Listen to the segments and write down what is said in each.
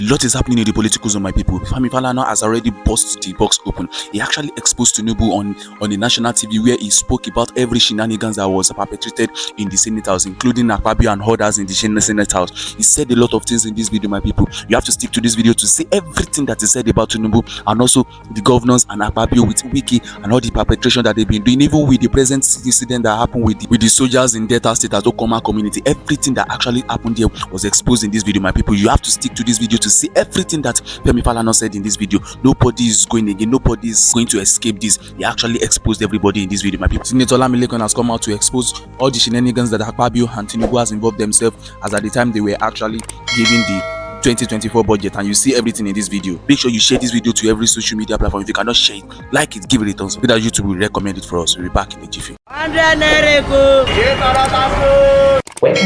A lot is happening in the political zone, my people. Femi Falana has already burst the box open. He actually exposed TINUBU on the national TV, where he spoke about every shenanigans that was perpetrated in the Senate House, including Akpabio and others in the Senate House. He said a lot of things in this video, my people. You have to stick to this video to see everything that is said about TINUBU and also the governors and Akpabio with Wiki and all the perpetration that they've been doing, even with the present incident that happened with the soldiers in Delta State at Okoma community. Everything that actually happened there was exposed in this video, my people. You have to stick to this video to see everything that Femi Falana said in this video. Nobody is going again. Nobody is going to escape this. He actually exposed everybody in this video, my people. Senator Lamilekon has come out to expose all the shenanigans that Akpabio and TINUBU has involved themselves as at the time they were actually giving the 2024 budget, and you see everything in this video. Make sure you share this video to every social media platform. If you cannot share it, like it, give it a thumbs up, so that YouTube will recommend it for us. We'll be back in a jiffy. Welcome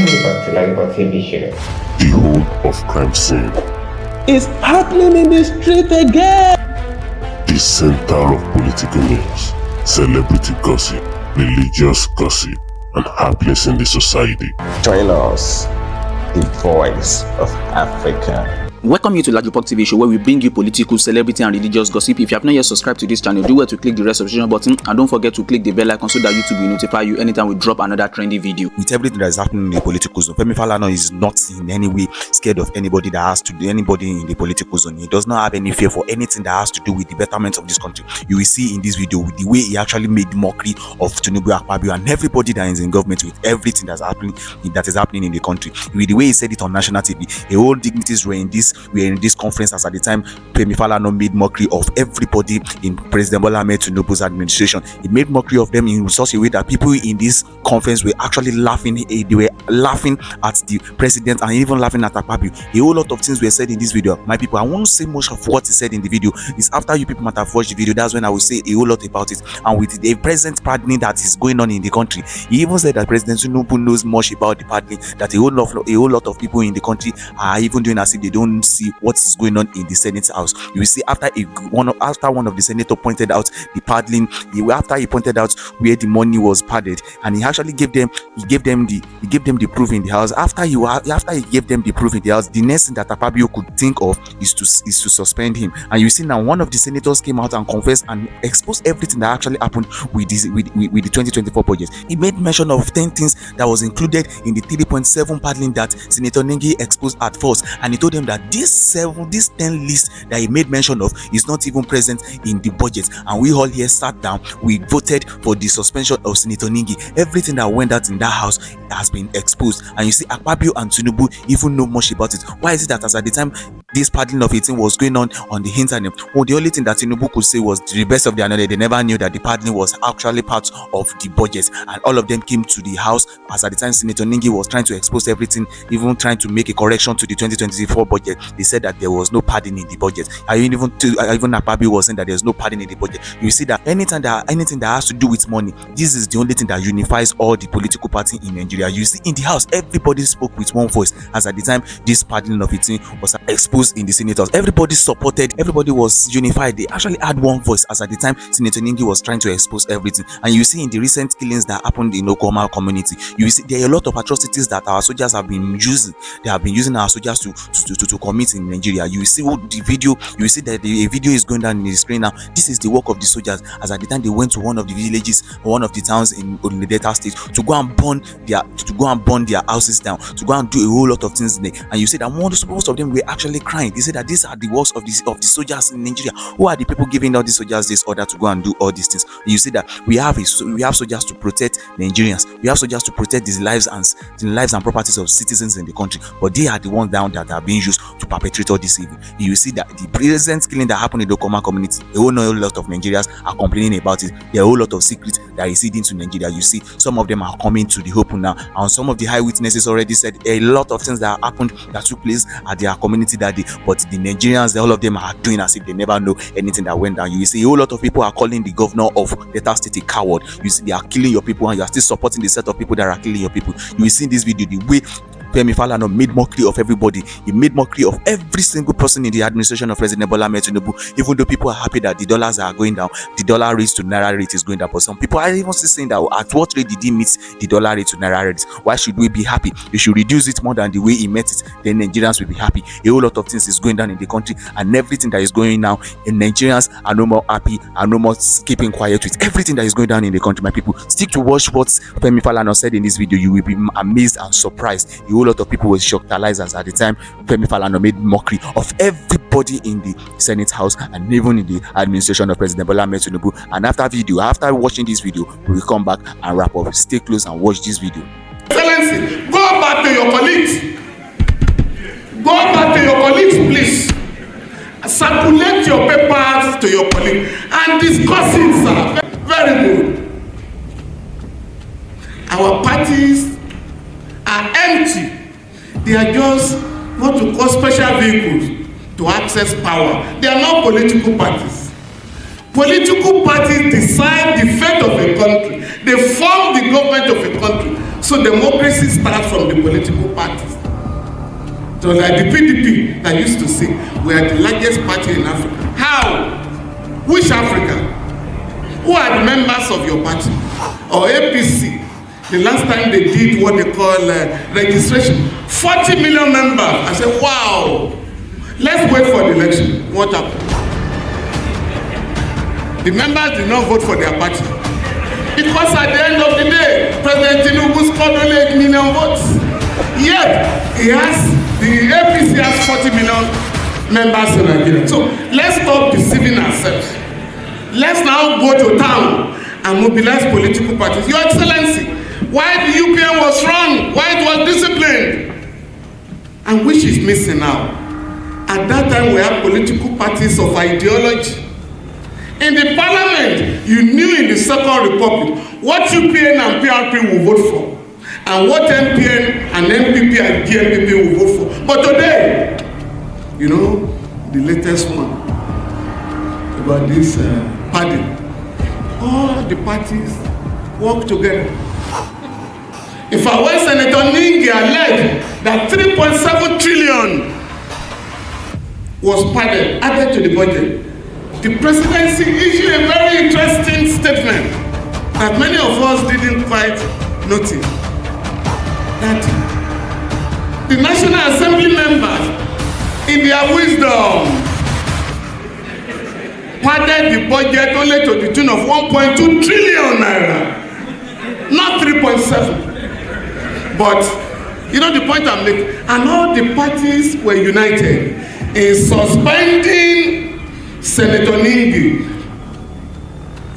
back to LAMBAST TV show. The whole of crime scene. It's happening in the street again. The center of political news, celebrity gossip, religious gossip, and happiness in the society. Join us, the voice of Africa. Welcome you to Large Report TV show, where we bring you political, celebrity, and religious gossip. If you have not yet subscribed to this channel, do well to click the red subscription button, and don't forget to click the bell icon so that YouTube will notify you anytime we drop another trendy video. With everything that is happening in the political zone, Femi Falana is not in any way scared of anybody that has to do anybody in the political zone. He does not have any fear for anything that has to do with the betterment of this country. You will see in this video with the way he actually made mockery of TINUBU, Akpabio, and everybody that is in government with everything that is happening in the country. With the way he said it on national TV, the whole dignitaries were in this conference as at the time Femi Falana made mockery of everybody in President Bola Ahmed TINUBU's administration. He made mockery of them in such a way that people in this conference were actually laughing. They were laughing at the president and even laughing at Akpabio. A whole lot of things were said in this video. My people, I won't say much of what he said in the video. It's after you people might have watched the video, that's when I will say a whole lot about it. And with the present pardoning that is going on in the country, he even said that President TINUBU knows much about the pardoning, that a whole lot of people in the country are even doing as if they don't see what is going on in the Senate House. You will see after one of the senators pointed out the paddling, after he pointed out where the money was padded, and he actually gave them the proof in the house. After he gave them the proof in the house, the next thing that Akpabio could think of is to suspend him. And you see now one of the senators came out and confessed and exposed everything that actually happened with the 2024 budget. He made mention of 10 things that was included in the 3.7 paddling that Senator NINGI exposed at first, and he told them that this 10 list that he made mention of is not even present in the budget. And we all here sat down, we voted for the suspension of Senator NINGI. Everything that went out in that house has been exposed, and you see Akpabio and TINUBU even know much about it. Why is it that as at the time this paddling of 18 was going on the internet, the only thing that TINUBU could say was, to the best of their knowledge, they never knew that the paddling was actually part of the budget? And all of them came to the house as at the time Senator NINGI was trying to expose everything, even trying to make a correction to the 2024 budget. They said that there was no padding in the budget. Even Akpabio was saying that there's no padding in the budget. You see that anything that has to do with money, this is the only thing that unifies all the political parties in Nigeria. You see in the house, everybody spoke with one voice as at the time this paddling of 18 was exposed in the Senate House. Everybody supported, everybody was unified. They actually had one voice as at the time Senator NINGI was trying to expose everything. And you see in the recent killings that happened in Okoma community, you see there are a lot of atrocities that our soldiers have been using. They have been using our soldiers to commit in Nigeria. You see the video, you see that the video is going down in the screen now. This is the work of the soldiers as at the time they went to one of the villages, one of the towns in the Delta State to go and burn their houses down, to go and do a whole lot of things there. And you see that most of them were actually crying. They said that these are the works of the soldiers in Nigeria. Who are the people giving all the soldiers this order to go and do all these things? And you see that we have soldiers to protect Nigerians. We have soldiers to protect the lives and properties of citizens in the country, but they are the ones down that are being used to perpetrate all this evil. You see that the present killing that happened in the Okoma community, a whole lot of Nigerians are complaining about it. There are a whole lot of secrets that is hidden to Nigeria. You see some of them are coming to the open now, and some of the high witnesses already said a lot of things that happened, that took place at their community that day. But the Nigerians, all of them are doing as if they never know anything that went down. You see a whole lot of people are calling the governor of Delta State a coward. You see they are killing your people, and you are still supporting the set of people that are killing your people. You will see in this video the way Femi Falana made mockery of everybody. He made mockery of every single person in the administration of President Bola Ahmed TINUBU. Even though people are happy that the dollars are going down, the dollar rate to naira rate is going down. But some people are even still saying that at what rate did he meet the dollar rate to naira rate? Why should we be happy? You should reduce it more than the way he met it. Then Nigerians will be happy. A whole lot of things is going down in the country, and everything that is going now, and Nigerians are no more happy, are no more keeping quiet with everything that is going down in the country. My people, stick to watch what Femi Falana said in this video. You will be amazed and surprised. A whole lot of people were shocked at the time Femi Falana made mockery of everybody in the Senate House and even in the administration of President Bola Ahmed TINUBU. And after watching this video, we will come back and wrap up. Stay close and watch this video. Excellency, go back to your colleagues. Go back to your colleagues, please. Circulate your papers to your colleagues and discuss it, sir. Very good. Our parties are empty. They are just what we call special vehicles to access power. They are not political parties. Political parties decide the fate of a country. They form the government of a country. So democracy starts from the political parties. So like the PDP that used to say, we are the largest party in Africa. How? Which Africa? Who are the members of your party? Or APC? The last time they did what they call registration, 40 million members. I said, wow, let's wait for the election. What happened? The members did not vote for their party. Because at the end of the day, President TINUBU scored only 8 million votes. Yet, the APC has 40 million members in Nigeria. So let's stop deceiving ourselves. Let's now go to town and mobilize political parties. Your Excellency, why the UPN was wrong, why it was disciplined, and which is missing now. At that time, we had political parties of ideology. In the parliament, you knew in the Second Republic what UPN and PRP will vote for, and what MPN and MPP and GMPP will vote for. But today, you know, the latest one about this padding, all the parties work together. In fact, when Senator NINGI alleged that 3.7 trillion was added to the budget, the presidency issued a very interesting statement that many of us didn't quite notice. That the National Assembly members, in their wisdom, padded the budget only to the tune of 1.2 trillion naira, not 3.7. But you know the point I'm making, and all the parties were united in suspending Senator NINGI.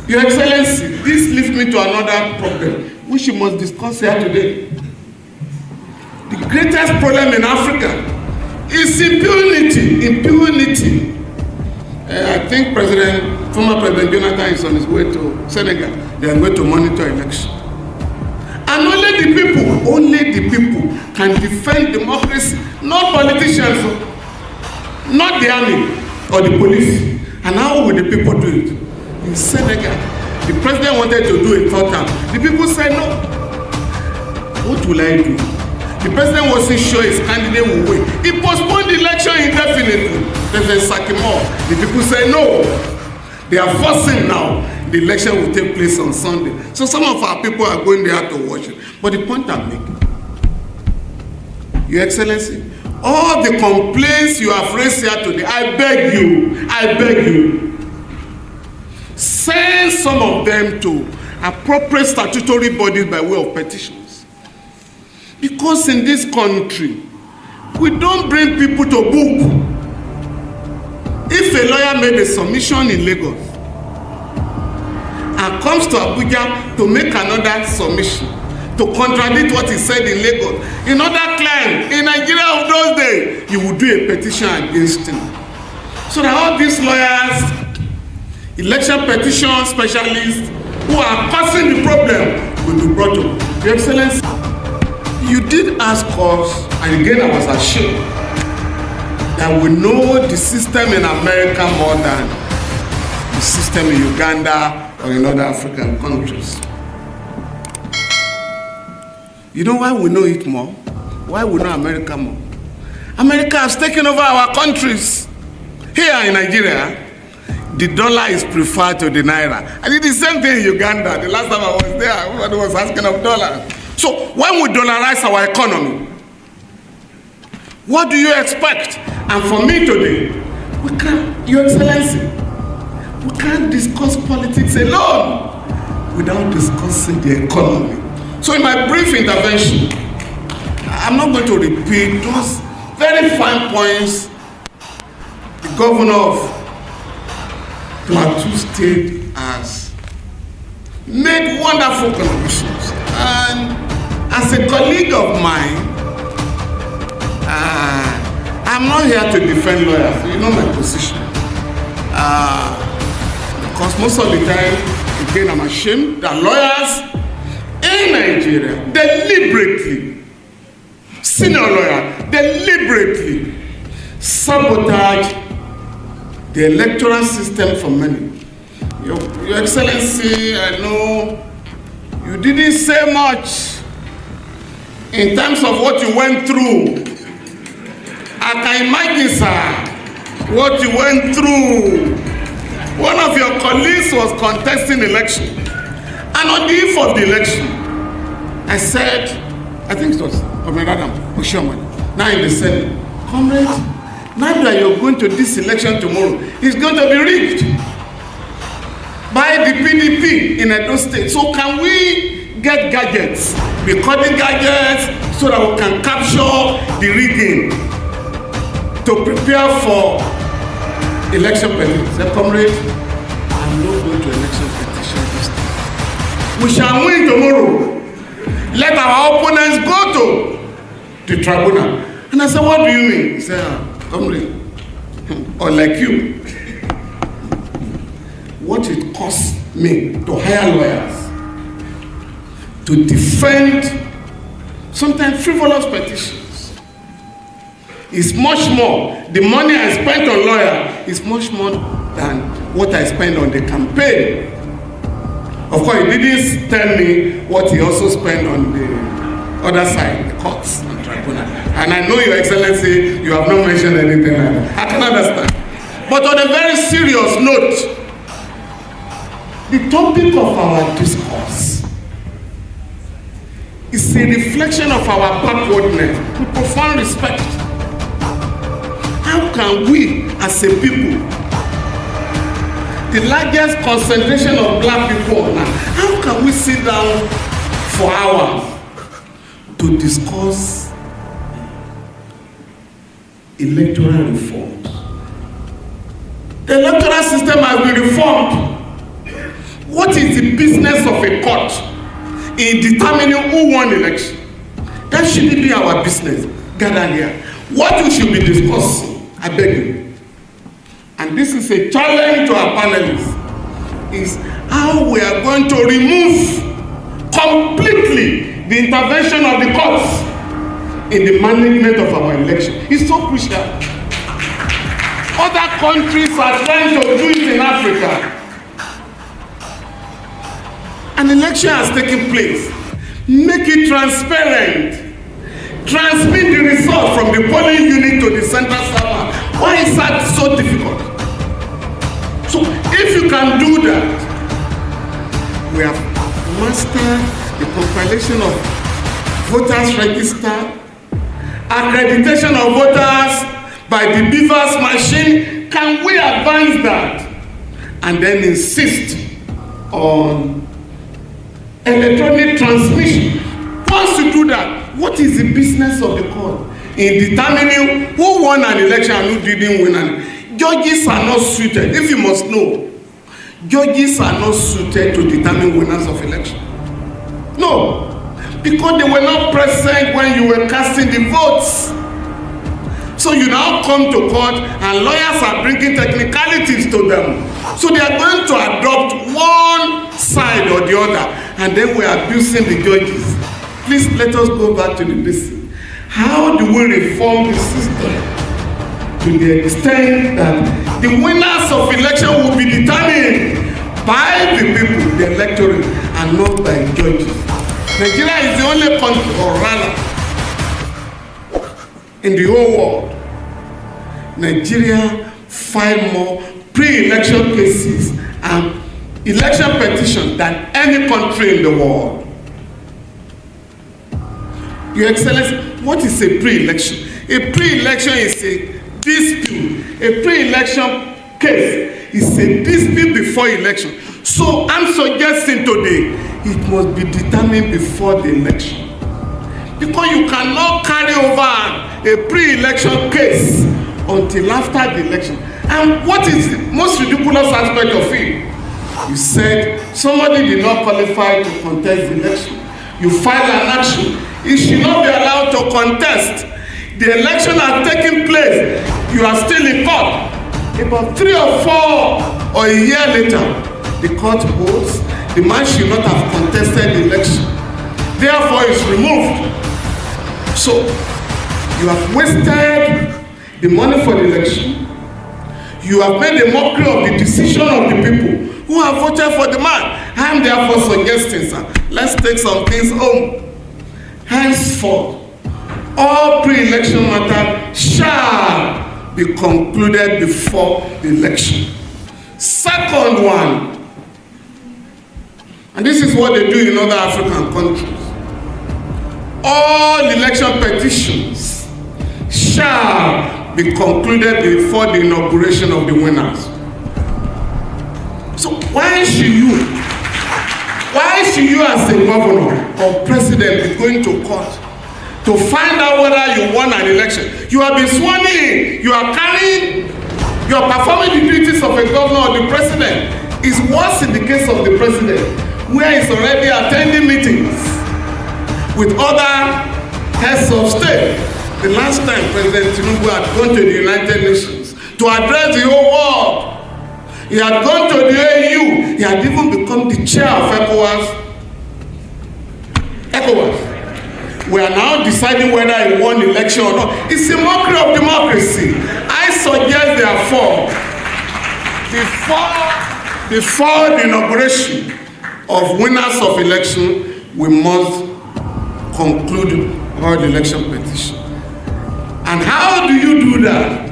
Your Excellency, this leads me to another problem which we must discuss here today. The greatest problem in Africa is impunity. Impunity. I think former President Jonathan is on his way to Senegal. They are going to monitor election. And only the people can defend democracy, not politicians, not the army or the police. And how will the people do it? In Senegal, the president wanted to do a third term. The people said no. What will I do? The president wasn't sure his candidate would win. He postponed the election indefinitely. President Sakimo, the people said no. They are forcing now. The election will take place on Sunday. So some of our people are going there to watch it. But the point I'm making, Your Excellency, all the complaints you have raised here today, I beg you, send some of them to appropriate statutory bodies by way of petitions. Because in this country, we don't bring people to book. If a lawyer made a submission in Lagos and comes to Abuja to make another submission to contradict what he said in Lagos, in other claims, in Nigeria of those days, you would do a petition against him. So that all these lawyers, election petition specialists who are causing the problem will be brought to. Your Excellency, you did ask us, and again I was assured, that we know the system in America more than the system in Uganda or in other African countries. You know why we know it more? Why would not America more? America has taken over our countries. Here in Nigeria, the dollar is preferred to the naira. I did the same thing in Uganda. The last time I was there, everybody was asking of dollars. So when we dollarize our economy, what do you expect? And for me today, we can't, Your Excellency, we can't discuss politics alone without discussing the economy. So in my brief intervention, I'm not going to repeat those very fine points the governor of Plateau State has made wonderful contributions. And as a colleague of mine, I'm not here to defend lawyers. You know my position. Because most of the time, again, I'm ashamed that lawyers in Nigeria deliberately, senior lawyer, deliberately sabotage the electoral system for many. Your Excellency, I know you didn't say much in terms of what you went through. I can imagine, sir, what you went through. One of your colleagues was contesting election. And on the eve of the election, I said, I think it was Comrade Adam Oshoman, now in the Senate, Comrade, now that you're going to this election tomorrow, it's going to be rigged by the PDP in Edo State. So can we get gadgets, recording gadgets, so that we can capture the rigging to prepare for election petition? Say, Comrade, I'm not going to election petition this time. We shall win tomorrow. Let our opponents go to the tribunal. And I said, what do you mean? He said, Comrade, or like you, what it costs me to hire lawyers to defend sometimes frivolous petitions is much more. The money I spent on lawyer is much more than what I spent on the campaign. Of course, he didn't tell me what he also spent on the other side, the courts and tribunal. And I know, Your Excellency, you have not mentioned anything like that. I can understand. But on a very serious note, the topic of our discourse is a reflection of our backwardness with profound respect. How can we, as a people, the largest concentration of black people now, how can we sit down for hours to discuss electoral reforms? The electoral system has been reformed. What is the business of a court in determining who won election? That shouldn't be our business. Gather here. What we should be discussing, I beg you, and this is a challenge to our panelists, is how we are going to remove completely the intervention of the courts in the management of our election. It's so crucial. Other countries are trying to do it in Africa. An election has taken place. Make it transparent. Transmit the result from the polling unit to the central server. Why is that so difficult? So if you can do that, we have mastered the compilation of voters register, accreditation of voters by the beavers machine. Can we advance that and then insist on electronic transmission? Once you do that, what is the business of the court in determining who won an election and who didn't win an? Judges are not suited, if you must know, judges are not suited to determine winners of election. No, because they were not present when you were casting the votes. So you now come to court and lawyers are bringing technicalities to them. So they are going to adopt one side or the other, and then we are abusing the judges. Please let us go back to the basics. How do we reform the system to the extent that the winners of election will be determined by the people, the electorate, and not by judges? Nigeria is the only country, or rather, in the whole world, Nigeria filed more pre-election cases and election petitions than any country in the world. Your Excellency, what is a pre-election? A pre-election is a dispute. A pre-election case is a dispute before election. So I'm suggesting today it must be determined before the election. Because you cannot carry over a pre-election case until after the election. And what is the most ridiculous aspect of it? You said somebody did not qualify to contest the election. You file an action. He should not be allowed to contest. The election has taken place. You are still in court. About 3 or 4 or a year later, the court holds the man should not have contested the election. Therefore, it's removed. So, you have wasted the money for the election. You have made a mockery of the decision of the people who have voted for the man. I am therefore suggesting, sir, let's take some things home. Henceforth, all pre-election matters shall be concluded before the election. Second one, and this is what they do in other African countries, all election petitions shall be concluded before the inauguration of the winners. So why should you as a governor or president be going to court to find out whether you won an election? You have been sworn in. You are performing the duties of a governor or the president. It's worse in the case of the president, where he's already attending meetings with other heads of state. The last time President Tinubu had gone to the United Nations to address the whole world, he had gone to the AU. He had even become the chair of ECOWAS. We are now deciding whether he won the election or not. It's a mockery of democracy. I suggest, therefore, before the inauguration of winners of election, we must conclude all the election petition. And how do you do that?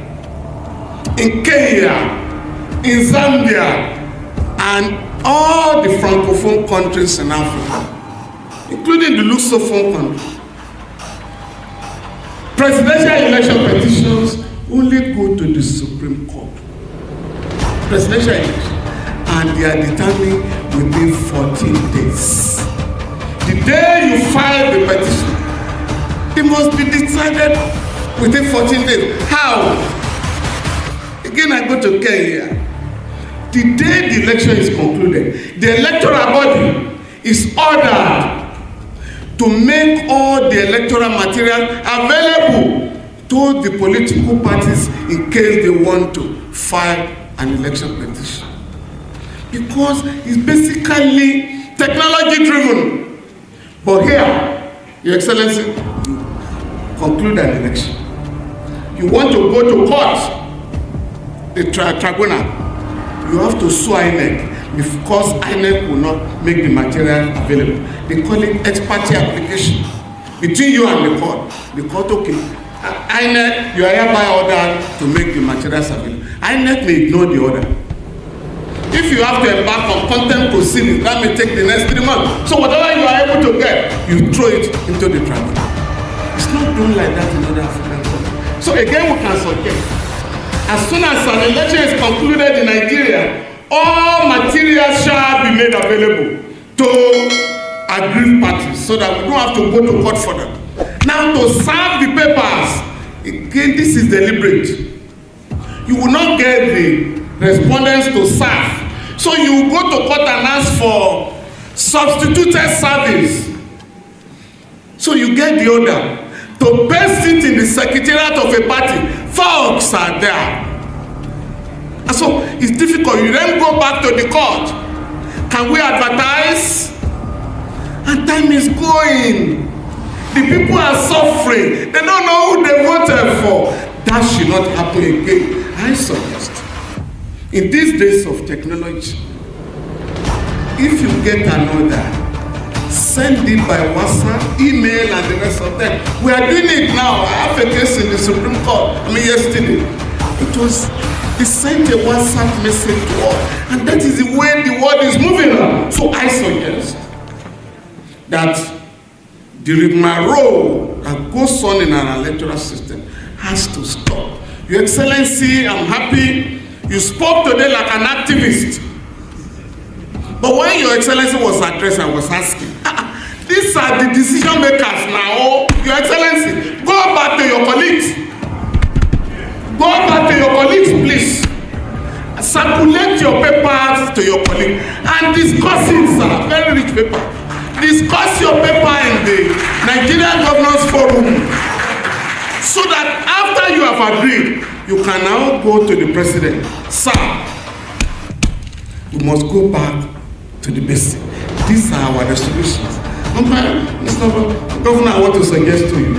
In Kenya, in Zambia, and all the Francophone countries in Africa, including the Lusophone countries, presidential election petitions only go to the Supreme Court. Presidential election. And they are determined within 14 days. The day you file the petition, it must be decided within 14 days. How? Again, I go to Kenya. The day the election is concluded, the electoral body is ordered to make all the electoral material available to the political parties in case they want to file an election petition. Because it's basically technology driven. But here, Your Excellency, you conclude an election. You want to go to court, the tribunal, you have to sue INEC because INEC will not make the material available. They call it ex parte application between you and the court. The court, okay, INEC, you are hereby ordered to make the materials available. INEC may ignore the order. If you have to embark on contempt proceedings, that may take the next 3 months. So whatever you are able to get, you throw it into the tribunal. It's not done like that in other African countries. So again, we can suggest, as soon as an election is concluded in Nigeria, all materials shall be made available to aggrieved parties so that we don't have to go to court for them. Now, to serve the papers, again, this is deliberate. You will not get the respondents to serve. So you go to court and ask for substituted service. So you get the order to paste it in the secretariat of a party. Folks are there. And so it's difficult. You then go back to the court. Can we advertise? And time is going. The people are suffering. They don't know who they voted for. That should not happen again. I suggest, in these days of technology, if you get an order, send it by WhatsApp, email, and the rest of them. We are doing it now. I have a case in the Supreme Court. Yesterday. They sent a WhatsApp message to us, and that is the way the world is moving on. So I suggest that the rigmarole that goes on in our electoral system has to stop. Your Excellency, I'm happy you spoke today like an activist. But when Your Excellency was addressed, I was asking, these are the decision makers now. Your Excellency, go back to your colleagues. Go back to your colleagues, please. Circulate your papers to your colleagues and discuss it, sir. Very rich paper. Discuss your paper in the Nigerian Governors Forum so that after you have agreed, you can now go to the president. Sir, we must go back to the basic. These are our resolutions. Mr. Governor, I want to suggest to you,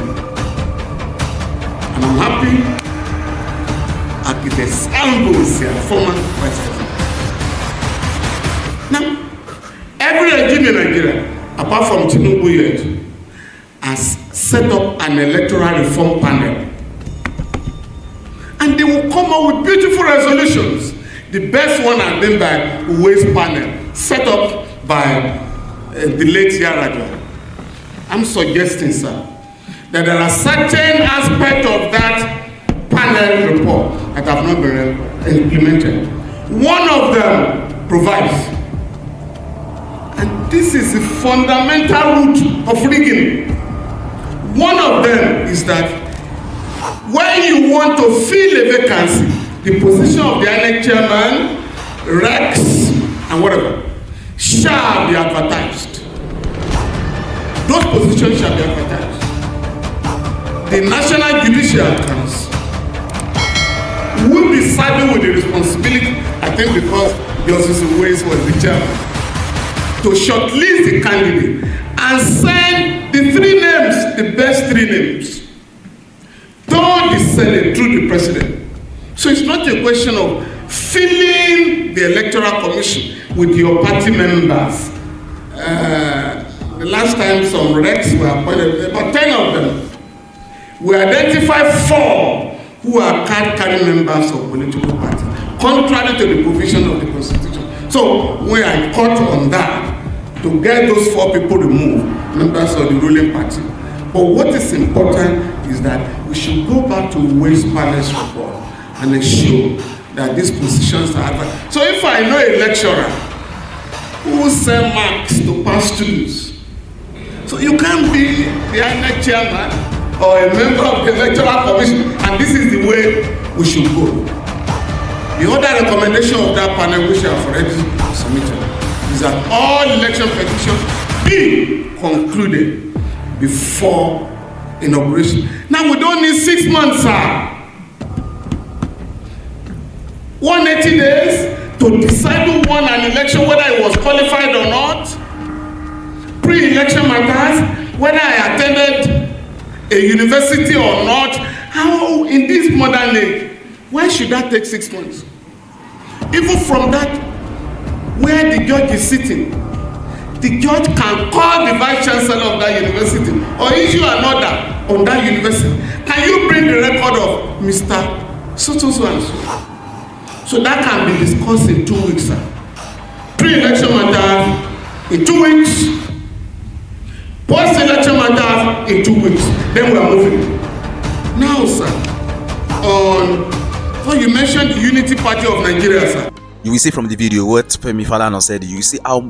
and I'm happy Architect Sambo is here, former vice president. Now, every regime in Nigeria, apart from Tinubu yet, has set up an electoral reform panel. And they will come up with beautiful resolutions. The best one has been by Waste panel, set up by the late Yar'Adua. I'm suggesting, sir, that there are certain aspects of that panel report that have not been implemented. One of them provides, and this is the fundamental root of rigging. One of them is that when you want to fill a vacancy, the position of the INEC chairman, Rex, and whatever, shall be advertised. Those positions shall be advertised. The National Judicial Council will be saddled with the responsibility, I think because Justice Ways was the chairman, to shortlist the candidate and send the 3 names, the best 3 names, to the Senate through the president. So it's not a question of filling the Electoral Commission with your party members. The last time some Rex were appointed, about 10 of them, we identified 4 who are card-carrying members of political parties, contrary to the provision of the Constitution. So we are in court on that to get those 4 people removed, members of the ruling party. But what is important is that we should go back to Waste Panel's report and ensure that these positions are advertised. So if I know a lecturer who send marks to past students, so you can't be the INEC chairman or a member of the Electoral Commission, and this is the way we should go. The other recommendation of that panel, which I have already submitted, is that all election petitions be concluded before inauguration. Now we don't need 6 months, sir. 180 days to decide who won an election, whether it was qualified or not. Pre-election matters, whether I attended a university or not. How in this modern age, why should that take 6 months? Even from that, where the judge is sitting, the judge can call the vice chancellor of that university or issue an order on that university. Can you bring the record of Mr. So-so-so and so? So that can be discussed in 2 weeks, sir. Pre-election matters in 2 weeks. Post-election matters in 2 weeks. Then we are moving. Now, sir, you mentioned the Unity Party of Nigeria, sir. You will see from the video what Femi Falana said. You will see how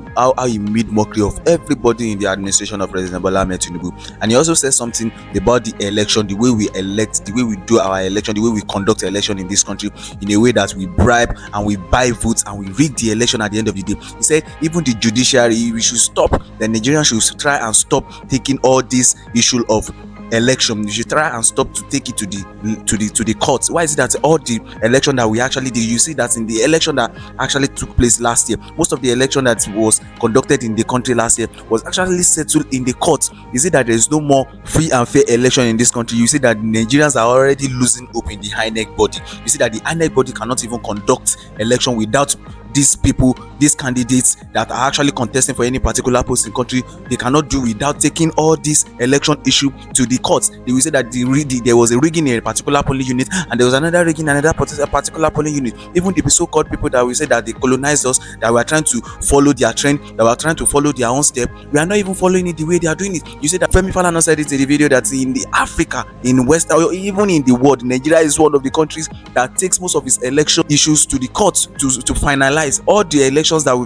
he made mockery of everybody in the administration of President Bola Ahmed TINUBU. And he also said something about the election, the way we elect, the way we do our election, the way we conduct election in this country, in a way that we bribe and we buy votes and we rig the election at the end of the day. He said even the judiciary, we should stop. The Nigerians should try and stop taking all this issue of election. You should try and stop to take it to the courts. Why is it that all the election that we actually did, you see that in the election that actually took place last year, most of the election that was conducted in the country last year was actually settled in the courts? You see that there is no more free and fair election in this country. You see that Nigerians are already losing hope in the INEC body. You see that the INEC body cannot even conduct election without these people, these candidates that are actually contesting for any particular post in country, they cannot do without taking all this election issue to the courts. They will say that there was a rigging in a particular polling unit, and there was another rigging in another particular polling unit. Even the so-called people that will say that they colonized us, that we are trying to follow their trend, that we are trying to follow their own step, we are not even following it the way they are doing it. You say that Femi Falana said it in the video that in the Africa, in West, or even in the world, Nigeria is one of the countries that takes most of its election issues to the courts to finalize. All the elections that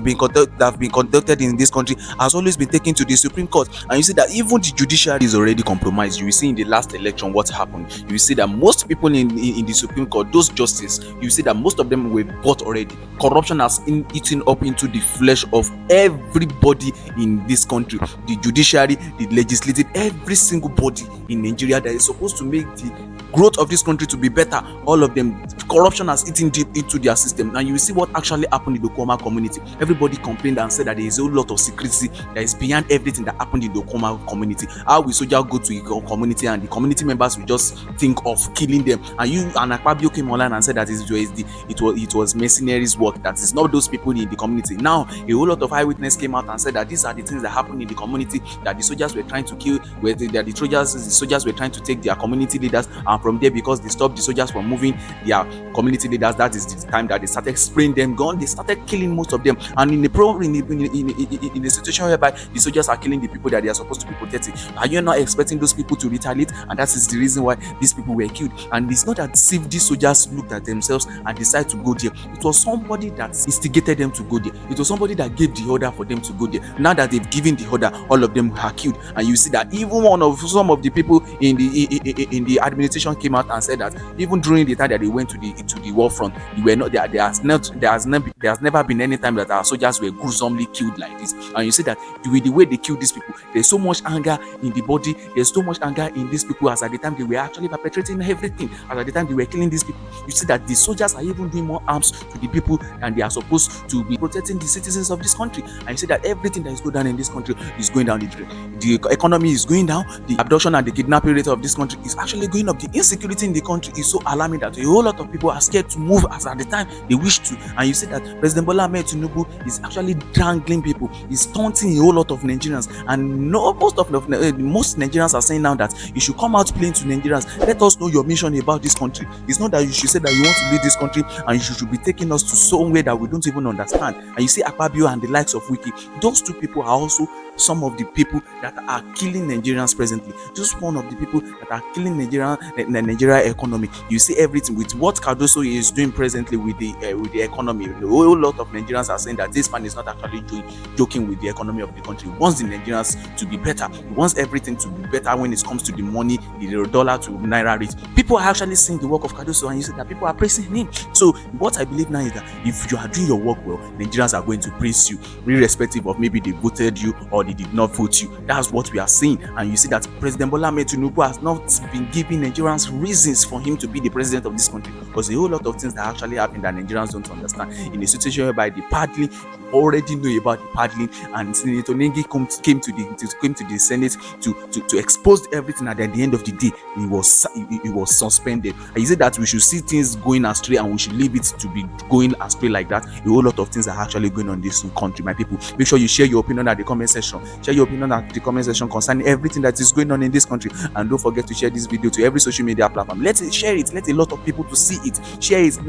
have been conducted in this country has always been taken to the Supreme Court. And you see that even the judiciary is already compromised. You will see in the last election what happened. You will see that most people in the Supreme Court, those justices, you will see that most of them were bought already. Corruption has eaten up into the flesh of everybody in this country. The judiciary, the legislative, every single body in Nigeria that is supposed to make the growth of this country to be better, all of them, corruption has eaten deep into their system. And you will see what actually happened in the Okoma community. Everybody complained and said that there is a lot of secrecy that is behind everything that happened in the Okoma community. How will soldiers go to a community and the community members will just think of killing them? And Akpabio came online and said that it was mercenaries work, that is not those people in the community. Now a whole lot of eyewitnesses came out and said that these are the things that happened in the community, that the soldiers were trying to kill, that the soldiers were trying to take their community leaders, and from there, because they stopped the soldiers from moving their community leaders, that is the time that they started spraying them gun. They started killing most of them, and in a situation whereby the soldiers are killing the people that they are supposed to be protecting, are you not expecting those people to retaliate? And that is the reason why these people were killed. And it's not as if these soldiers looked at themselves and decided to go there. It was somebody that instigated them to go there. It was somebody that gave the order for them to go there. Now that they've given the order, all of them are killed. And you see that even some of the people in the administration came out and said that even during the time that they went to the war front, there has never been any time that our soldiers were gruesomely killed like this. And you see that with the way they killed these people, there's so much anger in the body, there's so much anger in these people, as at the time they were actually perpetrating everything, as at the time they were killing these people. You see that the soldiers are even doing more harms to the people than they are supposed to be protecting the citizens of this country. And you see that everything that is going down in this country is going down. The economy is going down, the abduction and the kidnapping rate of this country is actually going up. The insecurity in the country is so alarming that a whole lot of people are scared to move as at the time they wish to. And you see that President Bola Ahmed TINUBU is actually strangling people, he's taunting a whole lot of Nigerians. And most Nigerians are saying now that you should come out playing to Nigerians. Let us know your mission about this country. It's not that you should say that you want to lead this country and you should be taking us to somewhere that we don't even understand. And you see Akpabio and the likes of Wiki, those two people are also some of the people that are killing Nigerians presently. Just one of the people that are killing the Nigeria economy. You see everything with what Cardoso is doing presently with the economy. A whole lot of Nigerians are saying that this man is not actually joking with the economy of the country. He wants the Nigerians to be better. He wants everything to be better when it comes to the money, the dollar to naira rate. People are actually seeing the work of Cardoso, and you see that people are praising him. So what I believe now is that if you are doing your work well, Nigerians are going to praise you, irrespective of maybe they voted you or they did not vote you. That's what we are seeing. And you see that President Bola Ahmed TINUBU has not been giving Nigerians reasons for him to be the president of this country, because a whole lot of things that actually happen that Nigerians don't understand. In a situation whereby the paddling, you already know about the paddling, and Senator NINGI came to the Senate to expose everything, and at the end of the day he was suspended. And you say that we should see things going astray and we should leave it to be going astray like that. A whole lot of things are actually going on in this country, my people. Make sure you share your opinion at the comment section. Share your opinion at the comment section concerning everything that is going on in this country, and don't forget to share this video to every social media platform. Share it. Let a lot of people to see it. Share it.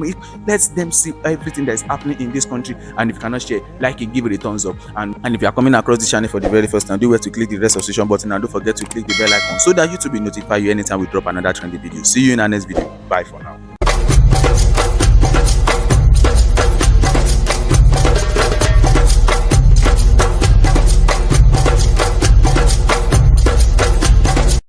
Let them see everything that is happening in this country. And if you cannot share, like it, give it a thumbs up. And if you are coming across this channel for the very first time, do well to click the red subscription button, and don't forget to click the bell icon so that YouTube will notify you anytime we drop another trendy video. See you in our next video. Bye for now.